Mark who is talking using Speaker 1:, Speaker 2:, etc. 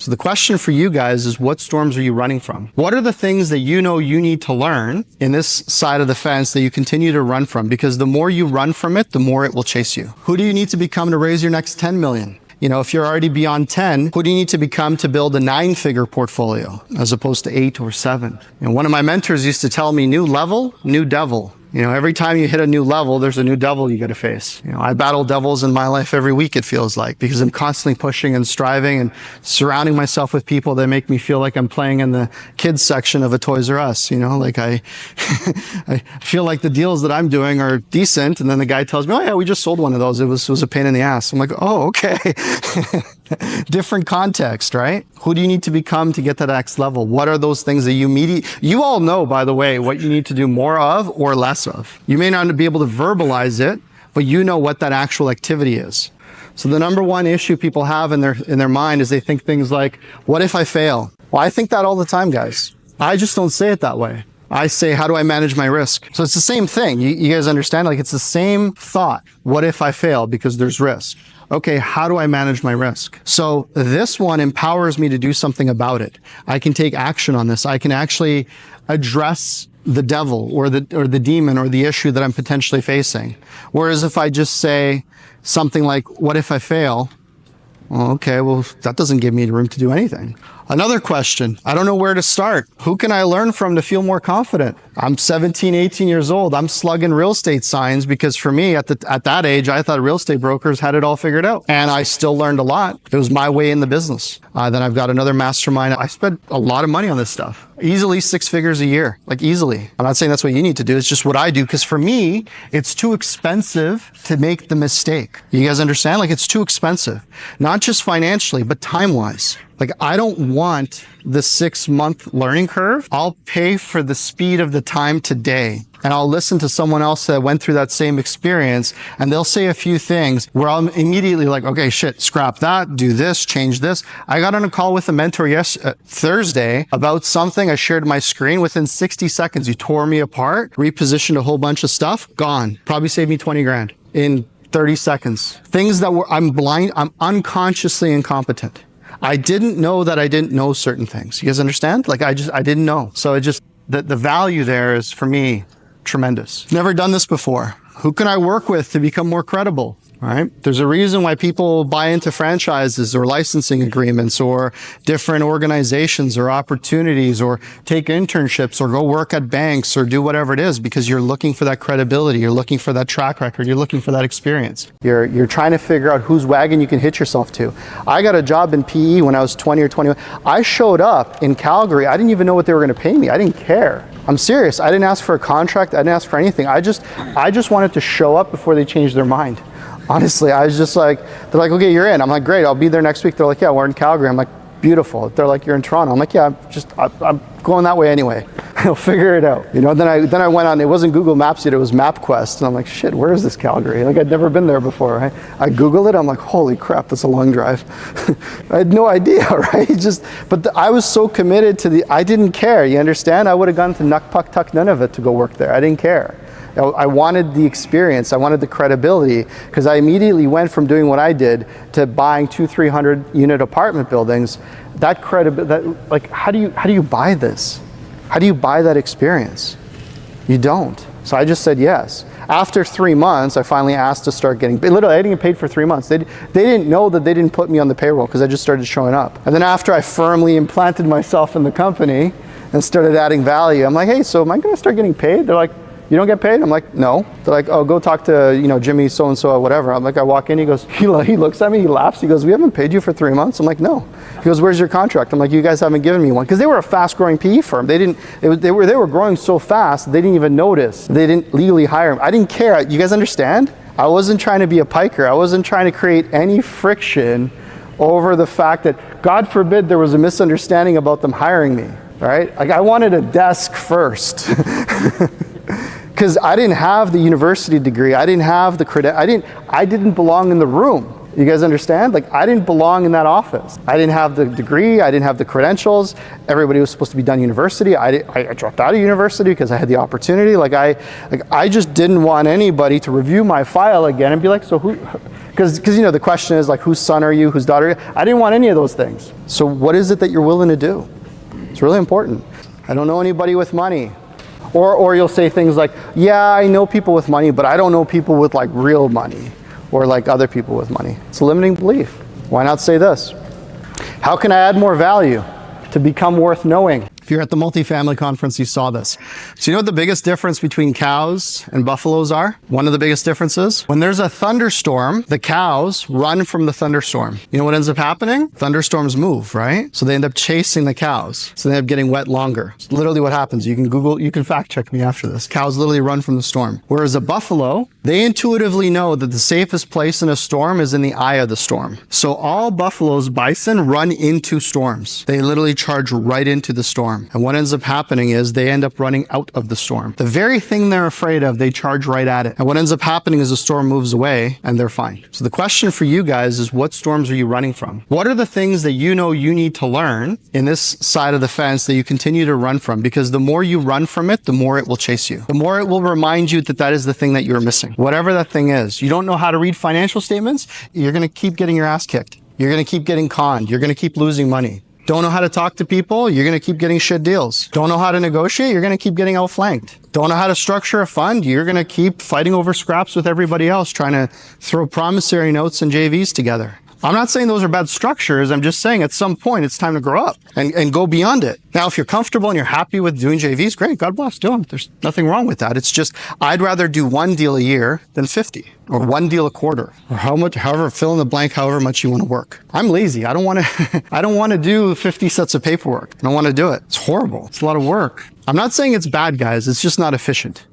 Speaker 1: So the question for you guys is, what storms are you running from? What are the things that you know you need to learn in this side of the fence that you continue to run from? Because the more you run from it, the more it will chase you. Who do you need to become to raise your next 10 million? You know, if you're already beyond 10, who do you need to become to build a 9-figure portfolio as opposed to 8 or 7? And one of my mentors used to tell me, new level, new devil. You know, every time you hit a new level, there's a new devil you got to face. You know, I battle devils in my life every week, it feels like, because I'm constantly pushing and striving and surrounding myself with people that make me feel like I'm playing in the kids section of a Toys R Us. You know, like I feel like the deals that I'm doing are decent. And then the guy tells me, oh yeah, we just sold one of those. It was a pain in the ass. I'm like, oh, okay. Different context, right? Who do you need to become to get to the next level? What are those things that you all know, by the way, what you need to do more of or less of. You may not be able to verbalize it, but you know what that actual activity is. So the number one issue people have in their mind is they think things like, what if I fail? Well, I think that all the time, guys. I just don't say it that way. I say, how do I manage my risk? So it's the same thing. You guys understand? Like, it's the same thought. What if I fail? Because there's risk. Okay, how do I manage my risk? So this one empowers me to do something about it. I can take action on this. I can actually address the devil or the demon or the issue that I'm potentially facing. Whereas if I just say something like, what if I fail? Well, okay, well, that doesn't give me room to do anything. Another question, I don't know where to start. Who can I learn from to feel more confident? I'm 17, 18 years old. I'm slugging real estate signs because for me, at that age, I thought real estate brokers had it all figured out. And I still learned a lot. It was my way in the business. Then I've got another mastermind. I spent a lot of money on this stuff. Easily 6 figures a year, like easily. I'm not saying that's what you need to do. It's just what I do. Because for me, it's too expensive to make the mistake. You guys understand? Like, it's too expensive, not just financially, but time-wise. Like, I don't want the 6-month learning curve. I'll pay for the speed of the time today. And I'll listen to someone else that went through that same experience, and they'll say a few things where I'm immediately like, okay, shit, scrap that, do this, change this. I got on a call with a mentor Thursday about something. I shared my screen. Within 60 seconds, he tore me apart, repositioned a whole bunch of stuff, gone. Probably saved me 20 grand in 30 seconds. Things that I'm unconsciously incompetent. I didn't know that I didn't know certain things. You guys understand? Like, I didn't know. So the value there is, for me, tremendous. Never done this before. Who can I work with to become more credible? Right? There's a reason why people buy into franchises or licensing agreements or different organizations or opportunities or take internships or go work at banks or do whatever it is, because you're looking for that credibility. You're looking for that track record. You're looking for that experience. You're trying to figure out whose wagon you can hitch yourself to. I got a job in PE when I was 20 or 21. I showed up in Calgary. I didn't even know what they were going to pay me. I didn't care. I'm serious. I didn't ask for a contract. I didn't ask for anything. I just wanted to show up before they changed their mind. Honestly, I was just like, they're like, okay, you're in. I'm like, great, I'll be there next week. They're like, yeah, we're in Calgary. I'm like, beautiful. They're like, you're in Toronto. I'm like, yeah, I'm going that way anyway. I'll figure it out. You know, then I went on, it wasn't Google Maps yet, it was MapQuest. And I'm like, shit, where is this Calgary? Like, I'd never been there before, right? I Googled it, I'm like, holy crap, that's a long drive. I had no idea, right? I was so committed to I didn't care, you understand? I would have gone to Nukpuk, Nunavut to go work there. I didn't care. I wanted the experience, I wanted the credibility, because I immediately went from doing what I did to buying 200-300 unit apartment buildings. That credibility, like, how do you buy this? How do you buy that experience? You don't. So I just said yes. After 3 months, I finally asked to start getting paid. Literally, I didn't get paid for 3 months. They didn't know that they didn't put me on the payroll because I just started showing up. And then after I firmly implanted myself in the company and started adding value, I'm like, hey, so am I going to start getting paid? They're like, you don't get paid? I'm like, no. They're like, oh, go talk to, Jimmy so-and-so or whatever. I'm like, I walk in, he goes, he looks at me, he laughs, he goes, we haven't paid you for 3 months? I'm like, no. He goes, where's your contract? I'm like, you guys haven't given me one. Because they were a fast-growing PE firm. They were growing so fast, they didn't even notice. They didn't legally hire him. I didn't care. You guys understand? I wasn't trying to be a piker. I wasn't trying to create any friction over the fact that, God forbid, there was a misunderstanding about them hiring me, right? Like, I wanted a desk first. Because I didn't have the university degree. I didn't have the credit. I didn't belong in the room. You guys understand? Like, I didn't belong in that office. I didn't have the degree. I didn't have the credentials. Everybody was supposed to be done university. I dropped out of university because I had the opportunity. I just didn't want anybody to review my file again and be like, so who? Because you know, the question is like, whose son are you, whose daughter are you? I didn't want any of those things. So what is it that you're willing to do? It's really important. I don't know anybody with money. Or you'll say things like, yeah, I know people with money, but I don't know people with like real money or like other people with money. It's a limiting belief. Why not say this? How can I add more value to become worth knowing? If you're at the multifamily conference, you saw this. So you know what the biggest difference between cows and buffaloes are? One of the biggest differences? When there's a thunderstorm, the cows run from the thunderstorm. You know what ends up happening? Thunderstorms move, right? So they end up chasing the cows. So they end up getting wet longer. It's literally what happens. You can Google, you can fact check me after this. Cows literally run from the storm. Whereas a buffalo, they intuitively know that the safest place in a storm is in the eye of the storm. So all buffaloes, bison, run into storms. They literally charge right into the storm. And what ends up happening is they end up running out of the storm. The very thing they're afraid of, they charge right at it. And what ends up happening is the storm moves away and they're fine. So the question for you guys is, what storms are you running from? What are the things that you know you need to learn in this side of the fence that you continue to run from? Because the more you run from it, the more it will chase you. The more it will remind you that that is the thing that you're missing. Whatever that thing is. You don't know how to read financial statements? You're going to keep getting your ass kicked. You're going to keep getting conned. You're going to keep losing money. Don't know how to talk to people, you're going to keep getting shit deals. Don't know how to negotiate, you're going to keep getting outflanked. Don't know how to structure a fund, you're going to keep fighting over scraps with everybody else, trying to throw promissory notes and JVs together. I'm not saying those are bad structures, I'm just saying at some point it's time to grow up and go beyond it. Now, if you're comfortable and you're happy with doing JVs, great, God bless, do them. There's nothing wrong with that. It's just, I'd rather do one deal a year than 50, or one deal a quarter, or however, fill in the blank, however much you want to work. I'm lazy. I don't want to, I don't want to do 50 sets of paperwork. I don't want to do it. It's horrible. It's a lot of work. I'm not saying it's bad, guys. It's just not efficient.